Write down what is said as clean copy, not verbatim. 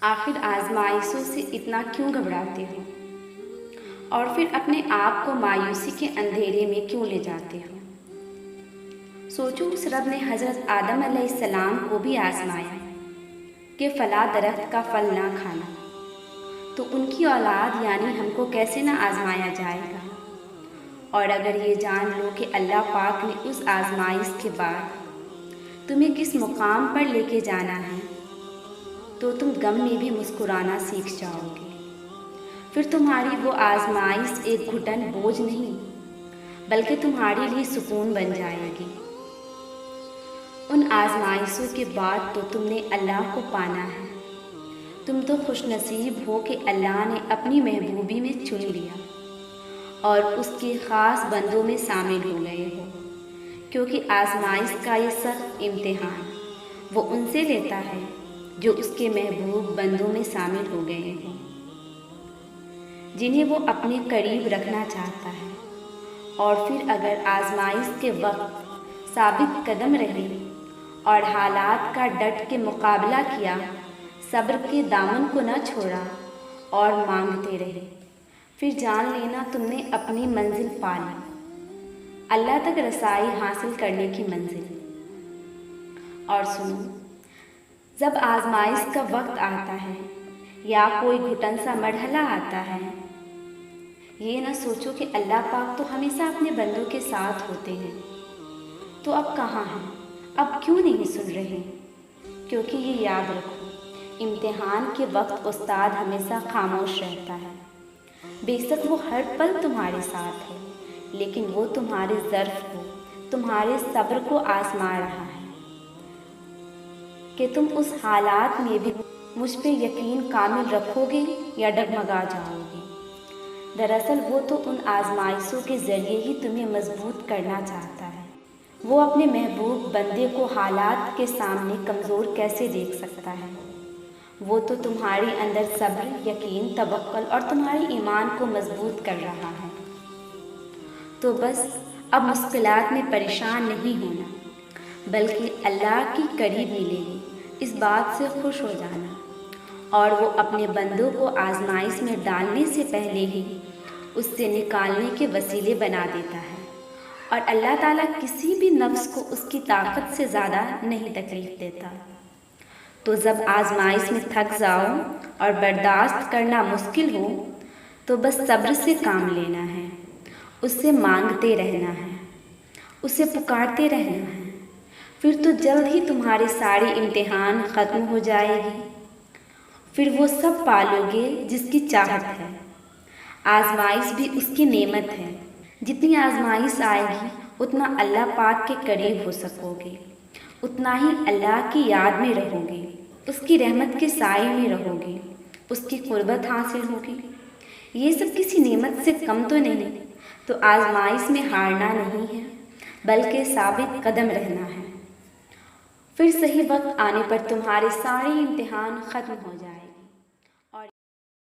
آخر آزمائشوں سے اتنا کیوں گھبراتے ہو؟ اور پھر اپنے آپ کو مایوسی کے اندھیرے میں کیوں لے جاتے ہو؟ سوچو، اس رب نے حضرت آدم علیہ السلام کو بھی آزمایا کہ فلاں درخت کا پھل نہ کھانا، تو ان کی اولاد یعنی ہم کو کیسے نہ آزمایا جائے گا؟ اور اگر یہ جان لو کہ اللہ پاک نے اس آزمائش کے بعد تمہیں کس مقام پر لے کے جانا ہے، تو تم غم میں بھی مسکرانا سیکھ جاؤ گے۔ پھر تمہاری وہ آزمائش ایک گھٹن بوجھ نہیں بلکہ تمہارے لیے سکون بن جائے گی۔ ان آزمائشوں کے بعد تو تم نے اللہ کو پانا ہے۔ تم تو خوش نصیب ہو کہ اللہ نے اپنی محبوبی میں چن لیا اور اس کے خاص بندوں میں شامل ہو گئے ہو، کیونکہ آزمائش کا یہ سخت امتحان وہ ان سے لیتا ہے جو اس کے محبوب بندوں میں شامل ہو گئے ہوں، جنہیں وہ اپنے قریب رکھنا چاہتا ہے۔ اور پھر اگر آزمائش کے وقت ثابت قدم رہے اور حالات کا ڈٹ کے مقابلہ کیا، صبر کے دامن کو نہ چھوڑا اور مانگتے رہے، پھر جان لینا تم نے اپنی منزل پا لی، اللہ تک رسائی حاصل کرنے کی منزل۔ اور سنو، جب آزمائش کا وقت آتا ہے یا کوئی گھٹن سا مرحلہ آتا ہے، یہ نہ سوچو کہ اللہ پاک تو ہمیشہ اپنے بندوں کے ساتھ ہوتے ہیں، تو اب کہاں ہیں، اب کیوں نہیں سن رہے؟ کیونکہ یہ یاد رکھو، امتحان کے وقت استاد ہمیشہ خاموش رہتا ہے۔ بے شک وہ ہر پل تمہارے ساتھ ہے، لیکن وہ تمہارے ظرف کو، تمہارے صبر کو آزما رہا ہے کہ تم اس حالات میں بھی مجھ پہ یقین کامل رکھو گے یا ڈگمگا جاؤ گے۔ دراصل وہ تو ان آزمائشوں کے ذریعے ہی تمہیں مضبوط کرنا چاہتا ہے۔ وہ اپنے محبوب بندے کو حالات کے سامنے کمزور کیسے دیکھ سکتا ہے؟ وہ تو تمہارے اندر صبر، یقین، توکل اور تمہارے ایمان کو مضبوط کر رہا ہے۔ تو بس اب مشکلات میں پریشان نہیں ہونا، بلکہ اللہ کی قریب ملے گی اس بات سے خوش ہو جانا، اور وہ اپنے بندوں کو آزمائش میں ڈالنے سے پہلے ہی اس سے نکالنے کے وسیلے بنا دیتا ہے، اور اللہ تعالیٰ کسی بھی نفس کو اس کی طاقت سے زیادہ نہیں تکلیف دیتا۔ تو جب آزمائش میں تھک جاؤ اور برداشت کرنا مشکل ہو، تو بس صبر سے کام لینا ہے، اس سے مانگتے رہنا ہے، اسے پکارتے رہنا ہے، پھر تو جلد ہی تمہارے سارے امتحان ختم ہو جائے گی، پھر وہ سب پالو گے جس کی چاہت ہے۔ آزمائش بھی اس کی نعمت ہے، جتنی آزمائش آئے گی اتنا اللہ پاک کے قریب ہو سکو گے، اتنا ہی اللہ کی یاد میں رہو گے، اس کی رحمت کے سائے میں رہو گے، اس کی قربت حاصل ہوگی۔ یہ سب کسی نعمت سے کم تو نہیں، تو آزمائش میں ہارنا نہیں ہے بلکہ ثابت قدم رہنا ہے، پھر صحیح وقت آنے پر تمہارے سارے امتحان ختم ہو جائے۔